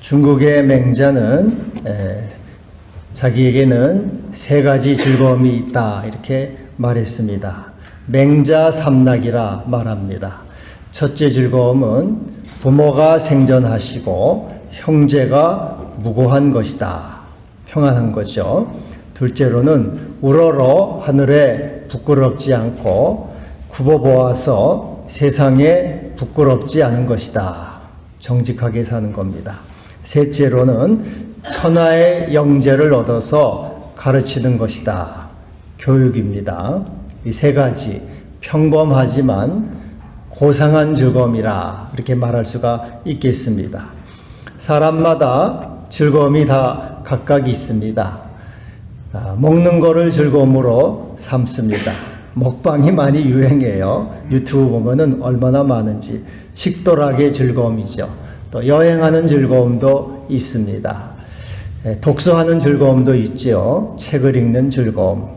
중국의 맹자는 자기에게는 세 가지 즐거움이 있다 이렇게 말했습니다. 맹자 삼락이라 말합니다. 첫째 즐거움은 부모가 생전하시고 형제가 무고한 것이다. 평안한 거죠. 둘째로는 우러러 하늘에 부끄럽지 않고 굽어보아서 세상에 부끄럽지 않은 것이다. 정직하게 사는 겁니다. 셋째로는 천하의 영재를 얻어서 가르치는 것이다. 교육입니다. 이 세 가지 평범하지만 고상한 즐거움이라 이렇게 말할 수가 있겠습니다. 사람마다 즐거움이 다 각각 있습니다. 먹는 거를 즐거움으로 삼습니다. 먹방이 많이 유행해요. 유튜브 보면은 얼마나 많은지. 식도락의 즐거움이죠. 또 여행하는 즐거움도 있습니다. 독서하는 즐거움도 있죠. 책을 읽는 즐거움,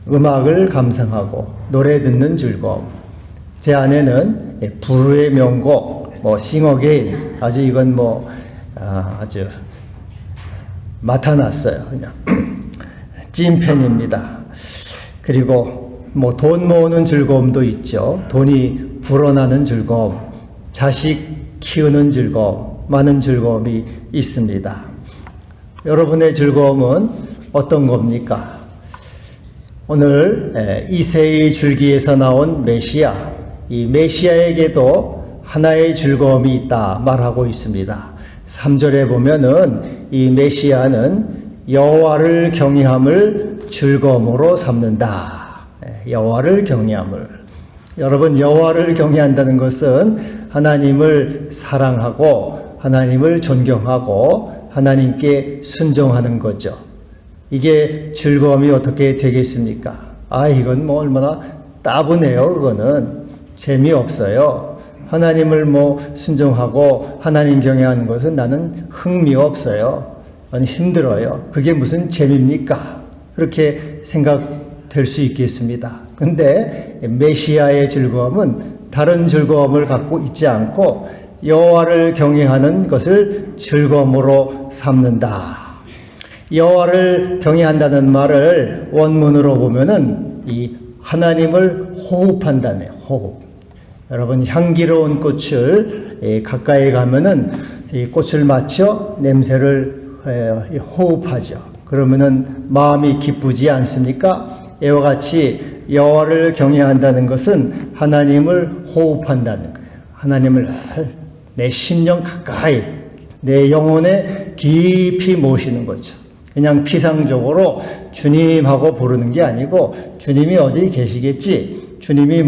음악을 감상하고 노래 듣는 즐거움. 제 아내는 부르의 명곡, 싱어게인, 아주 이건 아주 맡아놨어요. 그냥 찐팬입니다. 그리고 돈 모으는 즐거움도 있죠. 돈이 불어나는 즐거움, 자식 키우는 즐거움, 많은 즐거움이 있습니다. 여러분의 즐거움은 어떤 겁니까? 오늘 이새의 줄기에서 나온 메시아, 이 메시아에게도 하나의 즐거움이 있다 말하고 있습니다. 3절에 보면은 이 메시아는 여호와를 경외함을 즐거움으로 삼는다. 여호와를 경외함을. 여러분, 여호와를 경외한다는 것은 하나님을 사랑하고 하나님을 존경하고 하나님께 순종하는 거죠. 이게 즐거움이 어떻게 되겠습니까? 이건 얼마나 따분해요. 그거는 재미없어요. 하나님을 순종하고 하나님 경외하는 것은 나는 흥미없어요. 아니, 힘들어요. 그게 무슨 재미입니까? 그렇게 생각될 수 있겠습니다. 근데 메시아의 즐거움은 다른 즐거움을 갖고 있지 않고 여호와를 경외하는 것을 즐거움으로 삼는다. 여호와를 경외한다는 말을 원문으로 보면은 이 하나님을 호흡한다네요. 호흡. 여러분, 향기로운 꽃을 가까이 가면은 이 꽃을 맞춰 냄새를 호흡하죠. 그러면은 마음이 기쁘지 않습니까? 이와 같이 여호와를 경외한다는 것은 하나님을 호흡한다는 거예요. 하나님을 내 심령 가까이, 내 영혼에 깊이 모시는 거죠. 그냥 피상적으로 주님하고 부르는 게 아니고 주님이 어디 계시겠지, 주님이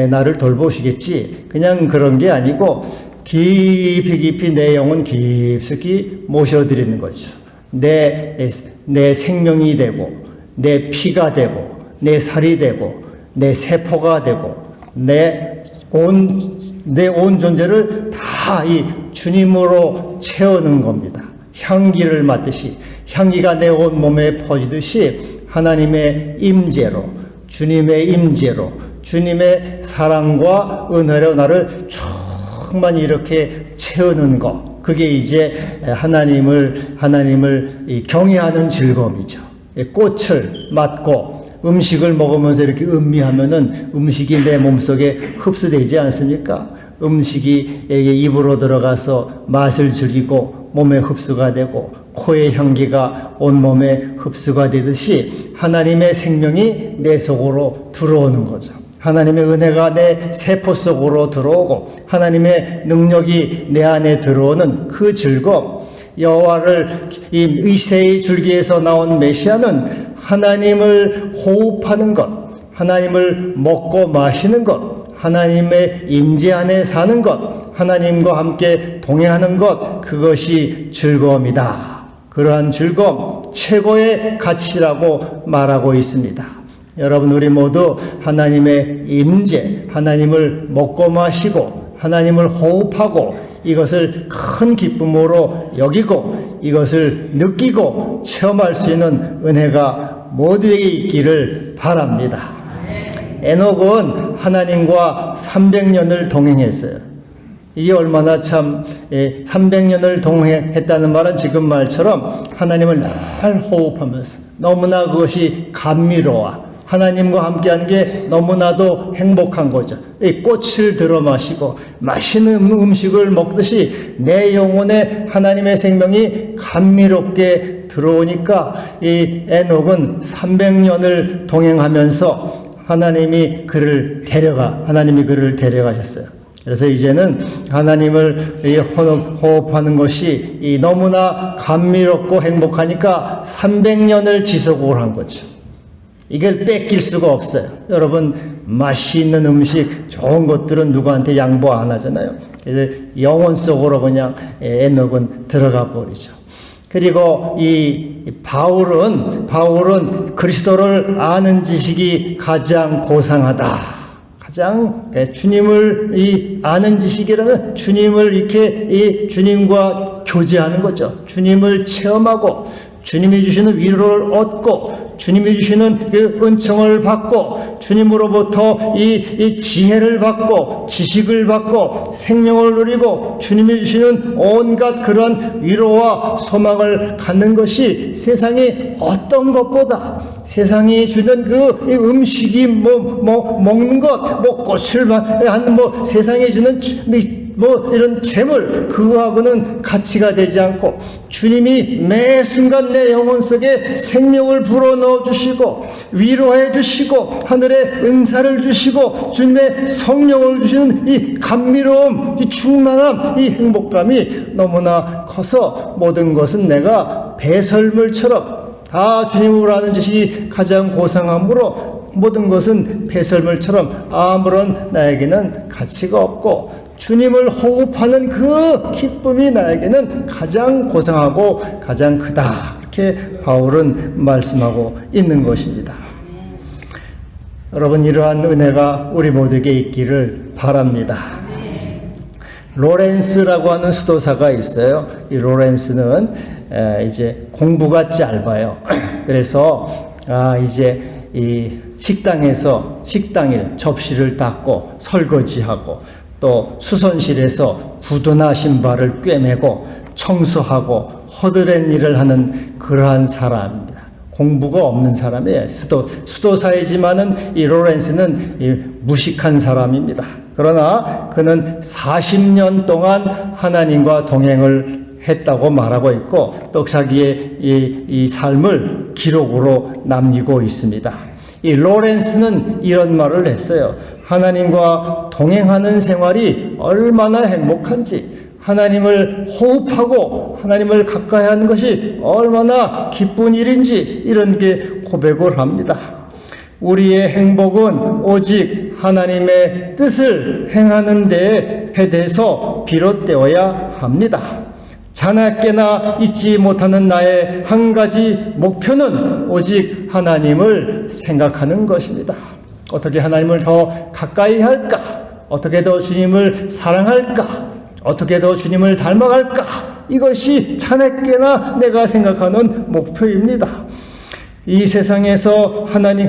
나를 돌보시겠지, 그냥 그런 게 아니고 깊이 내 영혼 깊숙이 모셔드리는 거죠. 내 생명이 되고 내 피가 되고 내 살이 되고 내 세포가 되고 내 온 존재를 다 이 주님으로 채우는 겁니다. 향기를 맡듯이 향기가 내 온 몸에 퍼지듯이 하나님의 임재로, 주님의 임재로, 주님의 사랑과 은혜로 나를 충만히 이렇게 채우는 것, 그게 이제 하나님을 경외하는 즐거움이죠. 꽃을 맡고 음식을 먹으면서 이렇게 음미하면은 음식이 내 몸속에 흡수되지 않습니까? 음식이 입으로 들어가서 맛을 즐기고 몸에 흡수가 되고 코의 향기가 온몸에 흡수가 되듯이 하나님의 생명이 내 속으로 들어오는 거죠. 하나님의 은혜가 내 세포 속으로 들어오고 하나님의 능력이 내 안에 들어오는 그 즐거움. 여호와를 이 이새의 줄기에서 나온 메시아는 하나님을 호흡하는 것, 하나님을 먹고 마시는 것, 하나님의 임재 안에 사는 것, 하나님과 함께 동행하는 것, 그것이 즐거움이다. 그러한 즐거움, 최고의 가치라고 말하고 있습니다. 여러분, 우리 모두 하나님의 임재, 하나님을 먹고 마시고 하나님을 호흡하고 이것을 큰 기쁨으로 여기고 이것을 느끼고 체험할 수 있는 은혜가 모두에게 있기를 바랍니다. 에녹은 하나님과 300년을 동행했어요. 이게 얼마나 참 300년을 동행했다는 말은 지금 말처럼 하나님을 늘 호흡하면서 너무나 그것이 감미로워 하나님과 함께하는 게 너무나도 행복한 거죠. 이 꽃을 들어 마시고 맛있는 음식을 먹듯이 내 영혼에 하나님의 생명이 감미롭게 들어오니까 이 에녹은 300년을 동행하면서 하나님이 그를 데려가셨어요. 그래서 이제는 하나님을 호흡하는 것이 너무나 감미롭고 행복하니까 300년을 지속을 한 거죠. 이걸 뺏길 수가 없어요. 여러분, 맛이 있는 음식, 좋은 것들은 누구한테 양보 안 하잖아요. 그래서 영혼 속으로 그냥 에녹은 들어가 버리죠. 그리고 이 바울은 그리스도를 아는 지식이 가장 고상하다. 가장 주님을 아는 지식이라는 주님을 이렇게 주님과 교제하는 거죠. 주님을 체험하고 주님이 주시는 위로를 얻고 주님이 주시는 그 은총을 받고 주님으로부터 이 지혜를 받고 지식을 받고 생명을 누리고 주님이 주시는 온갖 그런 위로와 소망을 갖는 것이 세상이 어떤 것보다 세상이 주는 그 음식이 먹는 것, 꽃을 하는 세상이 주는 이런 재물, 그거하고는 가치가 되지 않고 주님이 매 순간 내 영혼 속에 생명을 불어넣어 주시고 위로해 주시고 하늘의 은사를 주시고 주님의 성령을 주시는 이 감미로움, 이 충만함, 이 행복감이 너무나 커서 모든 것은 내가 배설물처럼 다 주님으로 아는 지식이 가장 고상함으로 모든 것은 배설물처럼 아무런 나에게는 가치가 없고 주님을 호흡하는 그 기쁨이 나에게는 가장 고상하고 가장 크다. 이렇게 바울은 말씀하고 있는 것입니다. 여러분, 이러한 은혜가 우리 모두에게 있기를 바랍니다. 로렌스라고 하는 수도사가 있어요. 이 로렌스는 이제 공부가 짧아요. 그래서 이제 이 식당일 접시를 닦고 설거지하고 또 수선실에서 구두나 신발을 꿰매고 청소하고 허드렛 일을 하는 그러한 사람입니다. 공부가 없는 사람이에요. 수도사이지만은 이 로렌스는 무식한 사람입니다. 그러나 그는 40년 동안 하나님과 동행을 했다고 말하고 있고 또 자기의 이 삶을 기록으로 남기고 있습니다. 이 로렌스는 이런 말을 했어요. 하나님과 동행하는 생활이 얼마나 행복한지, 하나님을 호흡하고 하나님을 가까이 하는 것이 얼마나 기쁜 일인지 이런 게 고백을 합니다. 우리의 행복은 오직 하나님의 뜻을 행하는 데에 대해서 비롯되어야 합니다. 자나깨나 잊지 못하는 나의 한 가지 목표는 오직 하나님을 생각하는 것입니다. 어떻게 하나님을 더 가까이 할까? 어떻게 더 주님을 사랑할까? 어떻게 더 주님을 닮아갈까? 이것이 자나깨나 내가 생각하는 목표입니다. 이 세상에서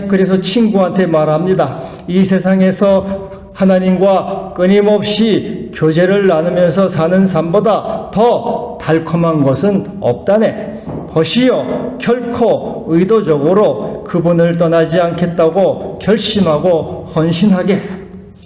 그래서 친구한테 말합니다. 이 세상에서 하나님과 끊임없이 교제를 나누면서 사는 삶보다 더 달콤한 것은 없다네. 벗이여 결코 의도적으로 그분을 떠나지 않겠다고 결심하고 헌신하게.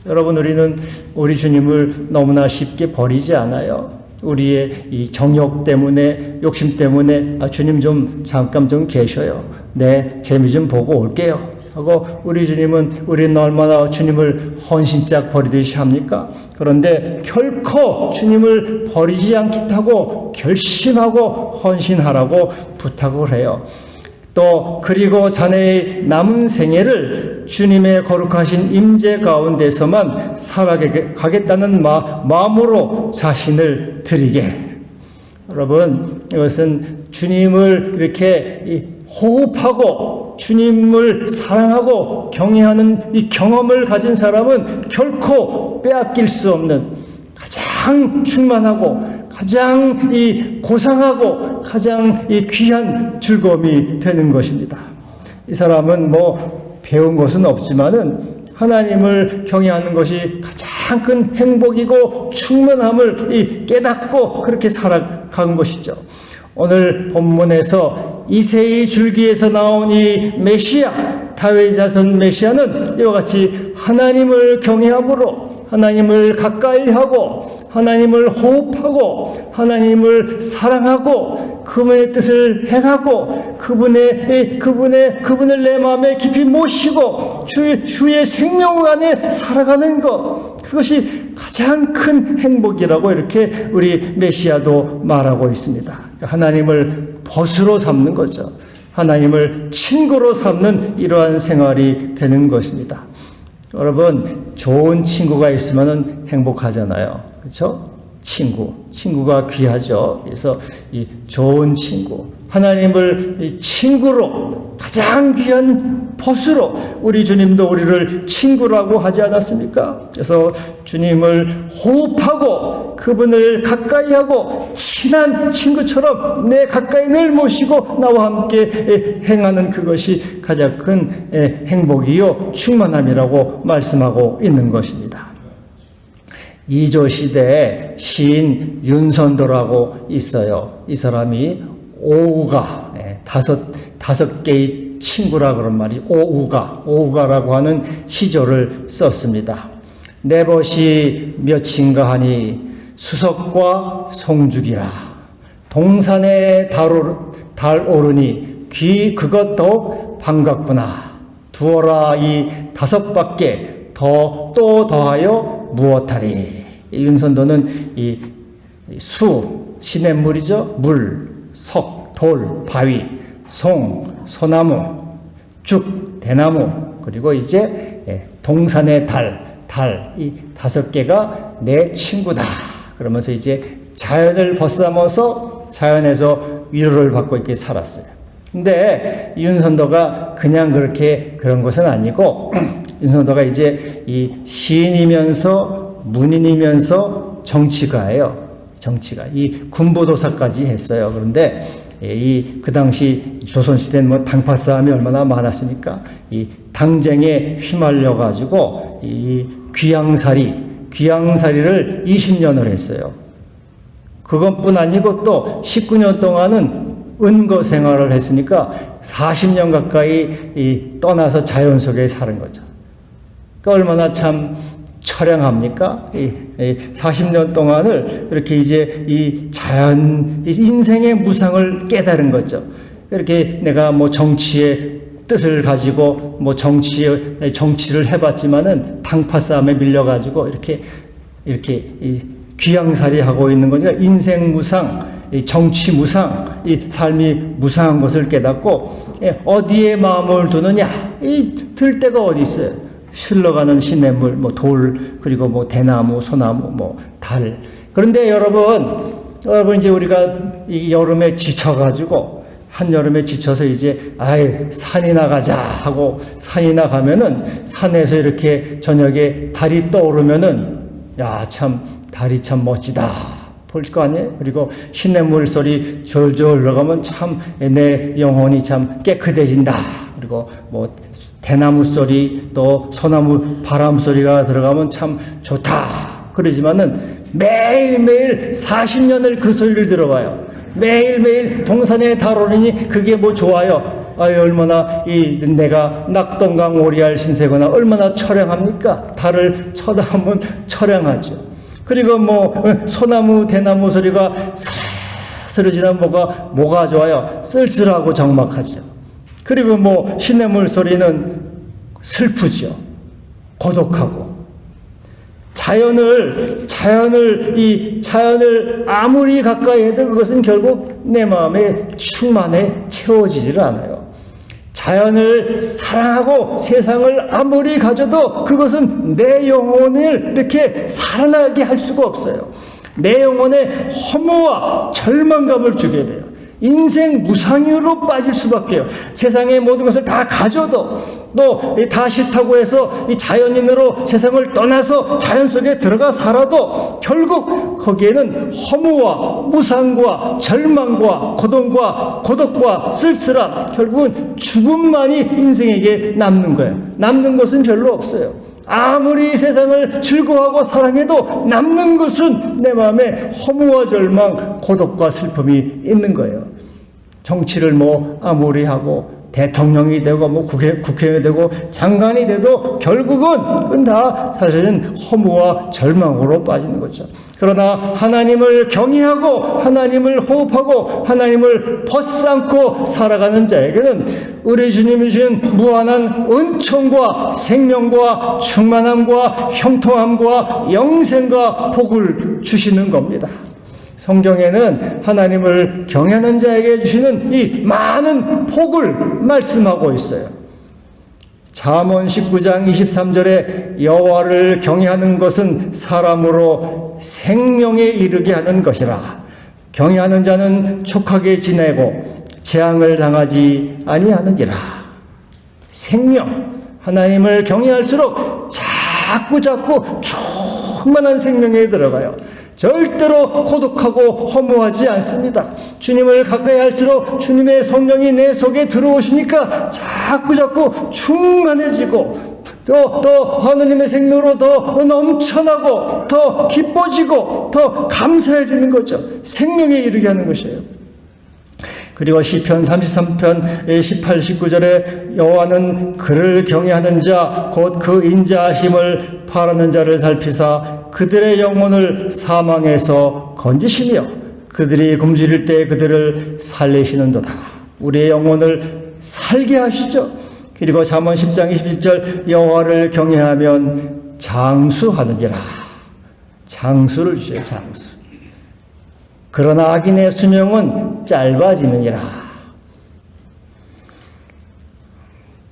여러분, 우리는 우리 주님을 너무나 쉽게 버리지 않아요. 우리의 이 정욕 때문에, 욕심 때문에 주님 좀 잠깐 좀 계셔요. 네, 재미 좀 보고 올게요 하고 우리 주님은 우리는 얼마나 주님을 헌신짝 버리듯이 합니까? 그런데 결코 주님을 버리지 않겠다고 결심하고 헌신하라고 부탁을 해요. 또 그리고 자네의 남은 생애를 주님의 거룩하신 임재 가운데서만 살아가겠다는 마음으로 자신을 드리게. 여러분, 이것은 주님을 이렇게 호흡하고 주님을 사랑하고 경외하는 이 경험을 가진 사람은 결코 빼앗길 수 없는 가장 충만하고 가장 고상하고 가장 귀한 즐거움이 되는 것입니다. 이 사람은 배운 것은 없지만은 하나님을 경외하는 것이 가장 가장 큰 행복이고 충만함을 깨닫고 그렇게 살아간 것이죠. 오늘 본문에서 이새의 줄기에서 나온 이 메시아, 다윗 자손 메시아는 이와 같이 하나님을 경외함으로 하나님을 가까이 하고 하나님을 호흡하고 하나님을 사랑하고 그분의 뜻을 행하고 그분을 내 마음에 깊이 모시고 주의 생명 안에 살아가는 것, 그것이 가장 큰 행복이라고 이렇게 우리 메시아도 말하고 있습니다. 하나님을 벗으로 삼는 거죠. 하나님을 친구로 삼는 이러한 생활이 되는 것입니다. 여러분, 좋은 친구가 있으면 행복하잖아요. 그렇죠? 친구가 귀하죠. 그래서 이 좋은 친구, 하나님을 이 친구로, 가장 귀한 벗으로, 우리 주님도 우리를 친구라고 하지 않았습니까? 그래서 주님을 호흡하고 그분을 가까이 하고 친한 친구처럼 내 가까이 늘 모시고 나와 함께 행하는 그것이 가장 큰 행복이요 충만함이라고 말씀하고 있는 것입니다. 이조 시대에 시인 윤선도라고 있어요. 이 사람이 오우가, 다섯 개의 친구라 그런 말이 오우가라고 하는 시조를 썼습니다. 내 벗이 몇인가 하니 수석과 송죽이라. 동산에 달 오르니 귀 그것 더욱 반갑구나. 두어라 이 5밖에 또 더하여 무엇하리. 이 윤선도는 이 시냇물이죠. 물, 석, 돌, 바위, 소나무, 죽, 대나무, 그리고 이제 동산의 달 이 5개가 내 친구다. 그러면서 이제 자연을 벗삼아서 자연에서 위로를 받고 이렇게 살았어요. 근데 윤선도가 그냥 그런 것은 아니고 윤선도가 이제 이 시인이면서 문인이면서 정치가예요. 이 군부도사까지 했어요. 그런데 그 당시 조선시대는 당파 싸움이 얼마나 많았습니까? 이 당쟁에 휘말려 가지고 이 귀양살이를 20년을 했어요. 그것뿐 아니고 또 19년 동안은 은거 생활을 했으니까 40년 가까이 떠나서 자연 속에 사는 거죠. 그러니까 얼마나 참 처량합니까? 40년 동안을 이렇게 이제 이 인생의 무상을 깨달은 거죠. 이렇게 내가 뭐 정치의 뜻을 가지고 뭐 정치를 해봤지만은 당파 싸움에 밀려가지고 이렇게 이 귀양살이 하고 있는 거니까 인생 무상, 정치 무상, 이 삶이 무상한 것을 깨닫고 어디에 마음을 두느냐? 들 데가 어디 있어요? 흘러가는 시냇물, 뭐 돌, 그리고 뭐 대나무, 소나무, 뭐 달. 그런데 여러분 이제 우리가 이 여름에 지쳐가지고 한여름에 지쳐서 이제 산이나 가자 하고 산이나 가면은 산에서 이렇게 저녁에 달이 떠오르면은 참 달이 참 멋지다 볼 거 아니에요. 그리고 시냇물 소리 졸졸 흘러가면 참 내 영혼이 참 깨끗해진다. 그리고 뭐 대나무 소리 또 소나무 바람 소리가 들어가면 참 좋다. 그러지만은 매일매일 40년을 그 소리를 들어봐요. 매일매일 동산에 달 오르니 그게 뭐 좋아요. 얼마나 내가 낙동강 오리알 신세거나 얼마나 처량합니까? 달을 쳐다보면 처량하죠. 그리고 뭐 소나무 대나무 소리가 스르스르지는 뭐가 좋아요? 쓸쓸하고 적막하죠. 그리고 뭐 시냇물 소리는 슬프죠. 고독하고. 자연을 아무리 가까이 해도 그것은 결국 내 마음에 충만해 채워지지를 않아요. 자연을 사랑하고 세상을 아무리 가져도 그것은 내 영혼을 이렇게 살아나게 할 수가 없어요. 내 영혼에 허무와 절망감을 주게 돼요. 인생 무상으로 빠질 수밖에 요. 세상의 모든 것을 다 가져도 또 다 싫다고 해서 이 자연인으로 세상을 떠나서 자연 속에 들어가 살아도 결국 거기에는 허무와 무상과 절망과 고독과 쓸쓸함, 결국은 죽음만이 인생에게 남는 거예요. 남는 것은 별로 없어요. 아무리 이 세상을 즐거워하고 사랑해도 남는 것은 내 마음에 허무와 절망, 고독과 슬픔이 있는 거예요. 정치를 아무리 하고 대통령이 되고 국회의원이 되고 장관이 돼도 결국은 그건 다 사실은 허무와 절망으로 빠지는 거죠. 그러나 하나님을 경외하고 하나님을 호흡하고 하나님을 벗삼고 살아가는 자에게는 우리 주님이 주신 무한한 은총과 생명과 충만함과 형통함과 영생과 복을 주시는 겁니다. 성경에는 하나님을 경외하는 자에게 주시는 이 많은 복을 말씀하고 있어요. 잠언 19장 23절에 여호와를 경외하는 것은 사람으로 생명에 이르게 하는 것이라. 경외하는 자는 촉하게 지내고 재앙을 당하지 아니하느니라. 생명, 하나님을 경외할수록 자꾸 충만한 생명에 들어가요. 절대로 고독하고 허무하지 않습니다. 주님을 가까이 할수록 주님의 성령이 내 속에 들어오시니까 자꾸 충만해지고 또 하느님의 생명으로 더 넘쳐나고 더 기뻐지고 더 감사해지는 거죠. 생명에 이르게 하는 것이에요. 그리고 시편 33편 18, 19절에 여호와는 그를 경외하는 자 곧 그 인자하심을 바라는 자를 살피사 그들의 영혼을 사망에서 건지시며 그들이 굶주릴 때 그들을 살리시는도다. 우리의 영혼을 살게 하시죠. 그리고 잠언 10장 21절 여호와를 경외하면 장수하느니라. 장수를 주셔요. 장수. 그러나 악인의 수명은 짧아지느니라.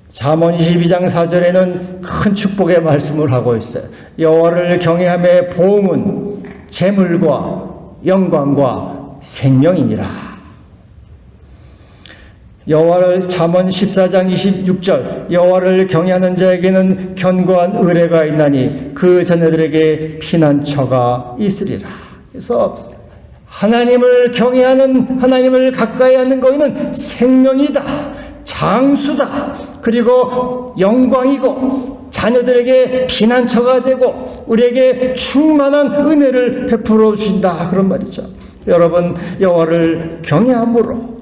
잠언 22장 4절에는 큰 축복의 말씀을 하고 있어요. 여호와를 경외함의 보응은 재물과 영광과 생명이니라. 여호와를 잠언 14장 26절 여호와를 경외하는 자에게는 견고한 의뢰가 있나니 그 자녀들에게 피난처가 있으리라. 그래서 하나님을 경외하는 하나님을 가까이 하는 거에는 생명이다. 장수다. 그리고 영광이고 자녀들에게 피난처가 되고 우리에게 충만한 은혜를 베풀어 주신다. 그런 말이죠. 여러분 여호와를 경외함으로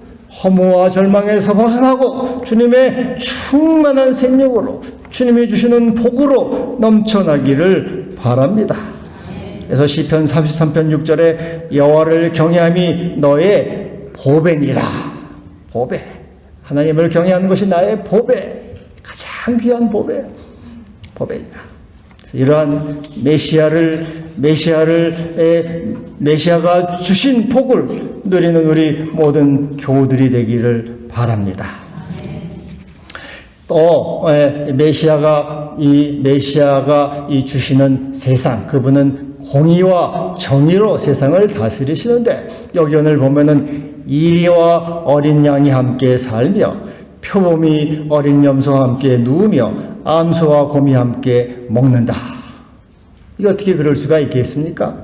허무와 절망에서 벗어나고 주님의 충만한 생명으로 주님이 주시는 복으로 넘쳐나기를 바랍니다. 그래서 시편 33편 6절에 여호와를 경외함이 너의 보배니라. 보배. 하나님을 경외하는 것이 나의 보배. 가장 귀한 보배. 보배니라. 이러한 메시아가 주신 복을 누리는 우리 모든 교우들이 되기를 바랍니다. 또 메시아가 주시는 세상, 그분은 공의와 정의로 세상을 다스리시는데 여기 오늘 보면은 이리와 어린 양이 함께 살며 표범이 어린 염소와 함께 누우며 암소와 곰이 함께 먹는다. 이게 어떻게 그럴 수가 있겠습니까?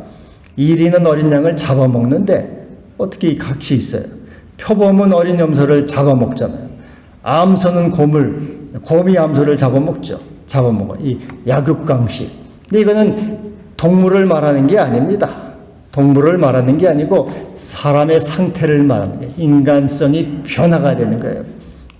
이리는 어린 양을 잡아먹는데 어떻게 이 값이 있어요? 표범은 어린 염소를 잡아먹잖아요. 암소는 곰이 암소를 잡아먹어요. 이 약육강식. 근데 이거는 동물을 말하는 게 아닙니다. 동물을 말하는 게 아니고 사람의 상태를 말하는 거예요. 인간성이 변화가 되는 거예요.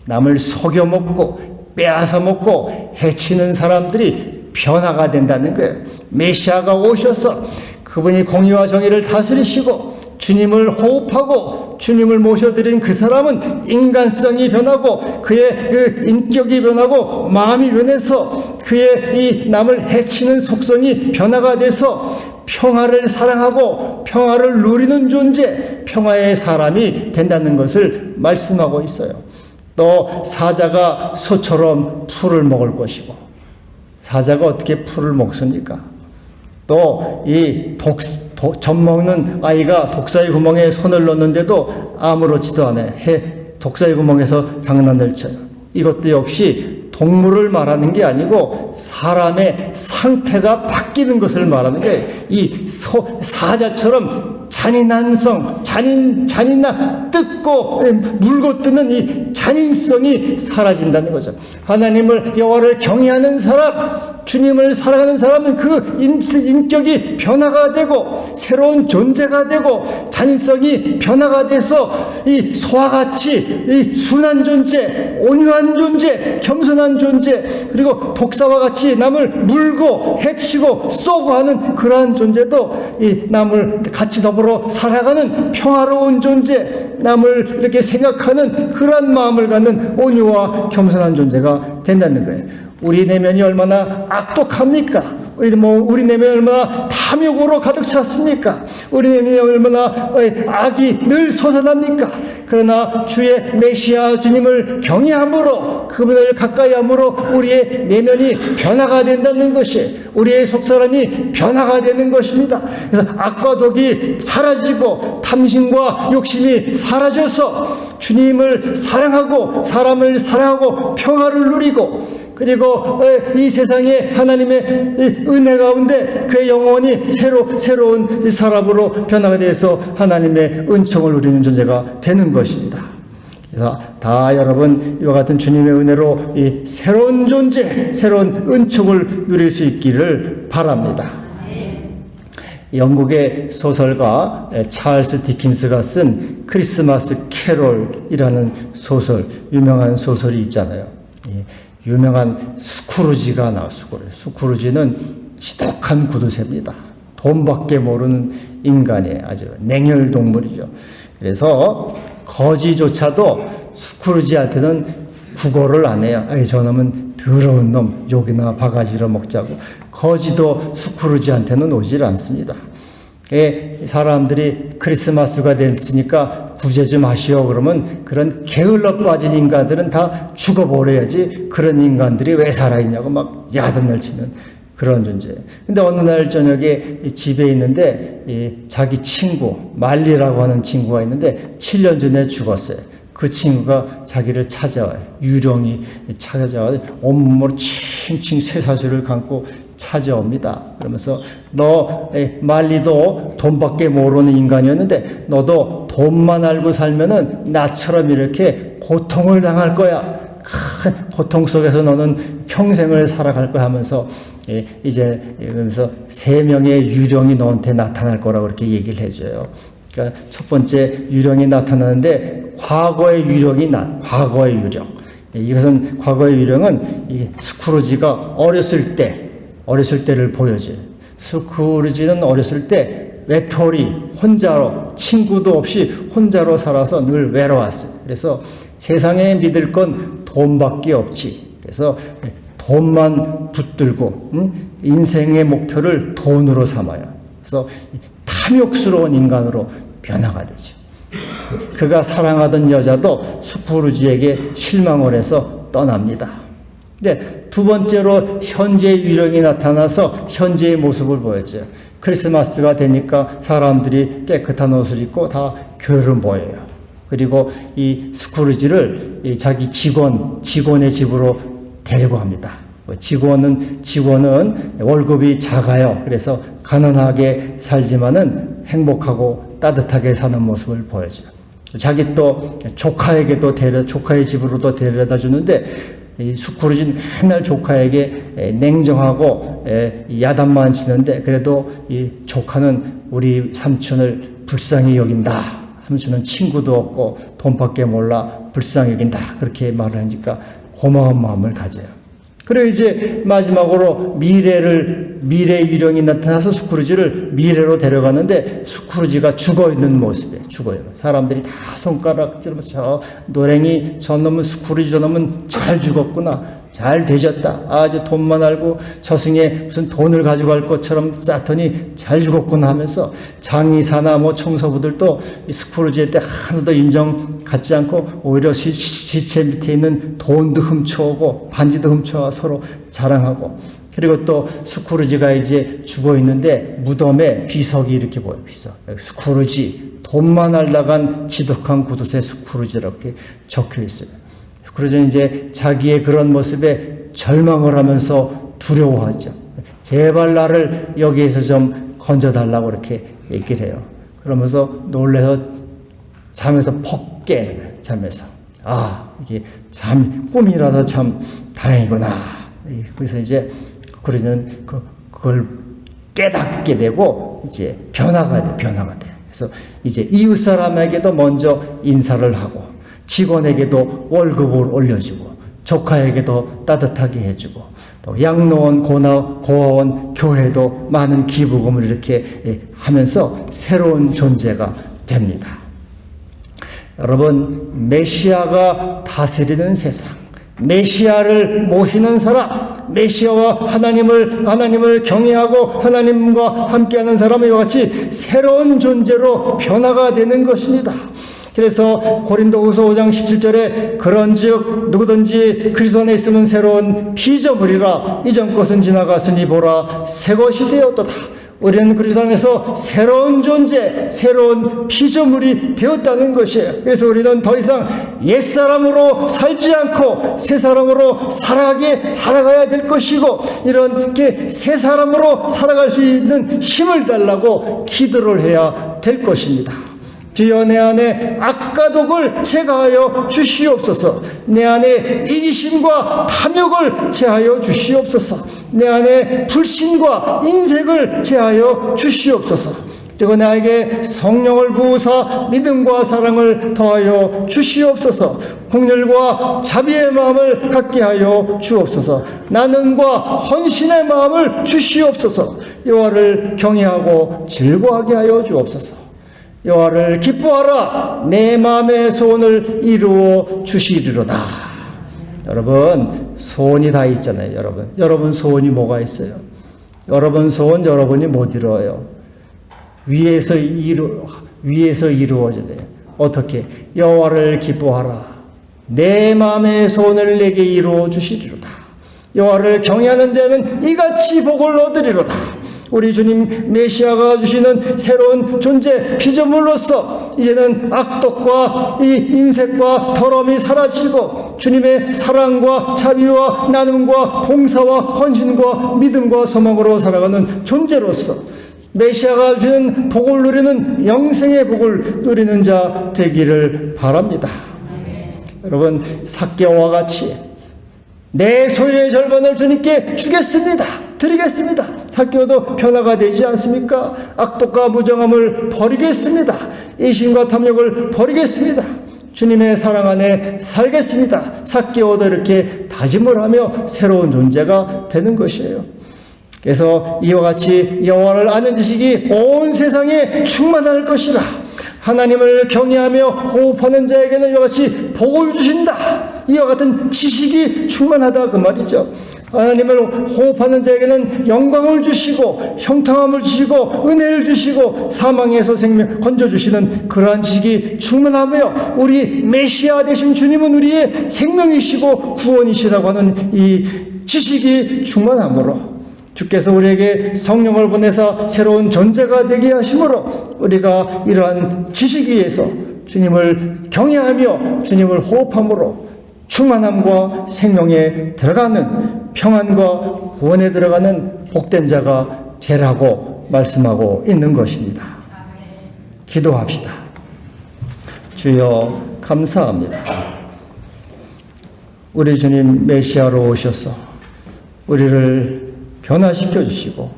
남을 속여먹고 빼앗아먹고 해치는 사람들이 변화가 된다는 거예요. 메시아가 오셔서 그분이 공의와 정의를 다스리시고 주님을 호흡하고 주님을 모셔드린 그 사람은 인간성이 변하고 그의 그 인격이 변하고 마음이 변해서 그의 이 남을 해치는 속성이 변화가 돼서 평화를 사랑하고 평화를 누리는 존재, 평화의 사람이 된다는 것을 말씀하고 있어요. 또 사자가 소처럼 풀을 먹을 것이고, 사자가 어떻게 풀을 먹습니까? 또 이 젖 먹는 아이가 독사의 구멍에 손을 넣는데도 아무렇지도 않아요. 독사의 구멍에서 장난을 쳐요. 이것도 역시 동물을 말하는 게 아니고 사람의 상태가 바뀌는 것을 말하는 거예요. 이 사자처럼 잔인한 뜯고 물고 뜯는 이 잔인성이 사라진다는 거죠. 하나님을 여호와를 경외하는 사람, 주님을 사랑하는 사람은 그 인격이 변화가 되고 새로운 존재가 되고 자신성이 변화가 돼서 이 소와 같이 이 순한 존재, 온유한 존재, 겸손한 존재, 그리고 독사와 같이 남을 물고 해치고 쏘고 하는 그러한 존재도 이 남을 같이 더불어 살아가는 평화로운 존재, 남을 이렇게 생각하는 그러한 마음을 갖는 온유와 겸손한 존재가 된다는 거예요. 우리 내면이 얼마나 악독합니까? 우리 내면이 얼마나 탐욕으로 가득 찼습니까? 우리 내면이 얼마나 악이 늘 솟아납니까? 그러나 주의 메시아 주님을 경외함으로, 그분을 가까이 함으로 우리의 내면이 변화가 된다는 것이, 우리의 속사람이 변화가 되는 것입니다. 그래서 악과 독이 사라지고 탐심과 욕심이 사라져서 주님을 사랑하고 사람을 사랑하고 평화를 누리고, 그리고 이 세상에 하나님의 은혜 가운데 그의 영혼이 새로운 사람으로 변화가 돼서 하나님의 은총을 누리는 존재가 되는 것입니다. 그래서 다 여러분 이와 같은 주님의 은혜로 이 새로운 존재, 새로운 은총을 누릴 수 있기를 바랍니다. 영국의 소설가 찰스 디킨스가 쓴 크리스마스 캐롤이라는 소설, 유명한 소설이 있잖아요. 유명한 스크루지가 나왔어요. 스크루지는 지독한 구두쇠입니다. 돈밖에 모르는 인간이에요. 아주 냉혈동물이죠. 그래서 거지조차도 스크루지한테는 구걸을 안 해요. 저놈은 더러운 놈, 욕이나 바가지로 먹자고. 거지도 스크루지한테는 오질 않습니다. 사람들이 크리스마스가 됐으니까 구제 좀 하시오 그러면 그런 게을러 빠진 인간들은 다 죽어버려야지, 그런 인간들이 왜 살아있냐고 막 야단을 치는 그런 존재. 근데 어느 날 저녁에 집에 있는데 자기 친구 말리라고 하는 친구가 있는데 7년 전에 죽었어요. 그 친구가 자기를 찾아와요. 유령이 찾아와서 온몸으로 칭칭 쇠사슬을 감고 찾아옵니다. 그러면서 너 말리도 돈밖에 모르는 인간이었는데 너도 돈만 알고 살면은 나처럼 이렇게 고통을 당할 거야. 큰 고통 속에서 너는 평생을 살아갈 거야 하면서 이제 그러면서 3명의 유령이 너한테 나타날 거라고 그렇게 얘기를 해줘요. 그러니까 첫 번째 유령이 나타나는데 과거의 과거의 유령. 이것은 과거의 유령은 이 스크루지가 어렸을 때를 보여줘요. 스크루지는 어렸을 때 외톨이 혼자로, 친구도 없이 혼자로 살아서 늘 외로웠어요. 그래서 세상에 믿을 건 돈밖에 없지. 그래서 돈만 붙들고 인생의 목표를 돈으로 삼아요. 그래서 탐욕스러운 인간으로 변화가 되죠. 그가 사랑하던 여자도 스크루지에게 실망을 해서 떠납니다. 근데 두 번째로 현재의 유령이 나타나서 현재의 모습을 보여줘요. 크리스마스가 되니까 사람들이 깨끗한 옷을 입고 다 교회를 모여요. 그리고 이 스크루지를 자기 직원의 집으로 데리고 갑니다. 직원은 월급이 작아요. 그래서 가난하게 살지만은 행복하고 따뜻하게 사는 모습을 보여줘요. 자기 또 조카의 집으로도 데려다 주는데 이 스크루지는 맨날 조카에게 냉정하고 야단만 치는데 그래도 이 조카는 우리 삼촌을 불쌍히 여긴다. 삼촌은 친구도 없고 돈밖에 몰라 불쌍히 여긴다. 그렇게 말을 하니까 고마운 마음을 가져요. 그리고 이제 마지막으로 미래의 유령이 나타나서 스크루지를 미래로 데려가는데 스크루지가 죽어있는 모습이에요. 죽어요. 사람들이 다 손가락질하면서 저 노랭이 저놈은 스크루지 저놈은 잘 죽었구나. 잘 되졌다. 아주 돈만 알고 저승에 무슨 돈을 가져갈 것처럼 쌓더니 잘 죽었구나 하면서 장의사나 청소부들도 이 스크루지에 때 하나도 인정 갖지 않고 오히려 시체 밑에 있는 돈도 훔쳐오고 반지도 훔쳐와 서로 자랑하고, 그리고 또 스크루지가 이제 죽어 있는데 무덤에 비석이 이렇게 보여요. 비석. 스크루지, 돈만 알다간 지독한 구두쇠 스크루지 이렇게 적혀 있어요. 스크루지는 이제 자기의 그런 모습에 절망을 하면서 두려워하죠. 제발 나를 여기에서 좀 건져달라고 이렇게 얘기를 해요. 그러면서 놀래서 잠에서 퍽 깨는 거예요. 잠에서. 이게 꿈이라서 참 다행이구나. 그래서 이제 우리는 그걸 깨닫게 되고 이제 변화가 돼. 그래서 이제 이웃 사람에게도 먼저 인사를 하고, 직원에게도 월급을 올려주고, 조카에게도 따뜻하게 해주고, 또 양로원, 고아원, 교회도 많은 기부금을 이렇게 하면서 새로운 존재가 됩니다. 여러분, 메시아가 다스리는 세상, 메시아를 모시는 사람, 메시아와 하나님을 경외하고 하나님과 함께하는 사람과 같이 새로운 존재로 변화가 되는 것입니다. 그래서 고린도후서 5장 17절에 그런즉 누구든지 그리스도 안에 있으면 새로운 피조물이라 이전 것은 지나갔으니 보라 새 것이 되었도다. 우리는 그리스도 안에서 새로운 존재, 새로운 피조물이 되었다는 것이에요. 그래서 우리는 더 이상 옛사람으로 살지 않고 새 사람으로 살아가야 될 것이고, 이렇게 새 사람으로 살아갈 수 있는 힘을 달라고 기도를 해야 될 것입니다. 주여, 내 안에 악과 독을 제거하여 주시옵소서. 내 안에 이기심과 탐욕을 제하여 주시옵소서. 내 안에 불신과 인색을 제하여 주시옵소서. 그리고 나에게 성령을 부으사 믿음과 사랑을 더하여 주시옵소서. 긍휼과 자비의 마음을 갖게 하여 주옵소서. 나눔과 헌신의 마음을 주시옵소서. 여호와를 경외하고 즐거워하게 하여 주옵소서. 여호와를 기뻐하라. 내 마음의 소원을 이루어 주시리로다. 여러분, 소원이 다 있잖아요. 여러분 소원이 뭐가 있어요? 여러분 소원 여러분이 못 이루어요. 위에서 이루어져야 돼요. 어떻게? 여호와를 기뻐하라. 내 마음의 소원을 내게 이루어 주시리로다. 여호와를 경외하는 자는 이같이 복을 얻으리로다. 우리 주님 메시아가 주시는 새로운 존재 피조물로서 이제는 악독과 이 인색과 더러움이 사라지고 주님의 사랑과 자비와 나눔과 봉사와 헌신과 믿음과 소망으로 살아가는 존재로서 메시아가 주시는 복을 누리는 영생의 복을 누리는 자 되기를 바랍니다. 여러분, 삭개오와 같이 내 소유의 절반을 주님께 드리겠습니다. 삭개오도 변화가 되지 않습니까? 악독과 무정함을 버리겠습니다. 이심과 탐욕을 버리겠습니다. 주님의 사랑 안에 살겠습니다. 삭개오도 이렇게 다짐을 하며 새로운 존재가 되는 것이에요. 그래서 이와 같이 여호와를 아는 지식이 온 세상에 충만할 것이라. 하나님을 경외하며 호흡하는 자에게는 이와 같이 복을 주신다. 이와 같은 지식이 충만하다 그 말이죠. 하나님을 호흡하는 자에게는 영광을 주시고 형통함을 주시고 은혜를 주시고 사망에서 생명 건져주시는 그러한 지식이 충만하며, 우리 메시아 되신 주님은 우리의 생명이시고 구원이시라고 하는 이 지식이 충만하므로 주께서 우리에게 성령을 보내사 새로운 존재가 되게 하심으로 우리가 이러한 지식 위에서 주님을 경외하며 주님을 호흡함으로 충만함과 생명에 들어가는, 평안과 구원에 들어가는 복된 자가 되라고 말씀하고 있는 것입니다. 기도합시다. 주여, 감사합니다. 우리 주님 메시아로 오셔서 우리를 변화시켜 주시고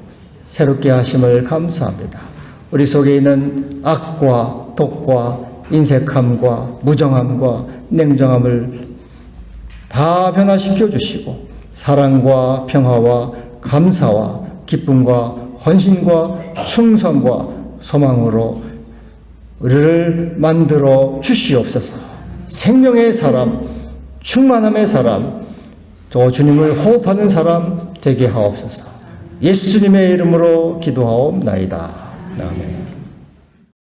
새롭게 하심을 감사합니다. 우리 속에 있는 악과 독과 인색함과 무정함과 냉정함을 다 변화시켜 주시고 사랑과 평화와 감사와 기쁨과 헌신과 충성과 소망으로 우리를 만들어 주시옵소서. 생명의 사람, 충만함의 사람, 또 주님을 호흡하는 사람 되게 하옵소서. 예수님의 이름으로 기도하옵나이다. 아멘.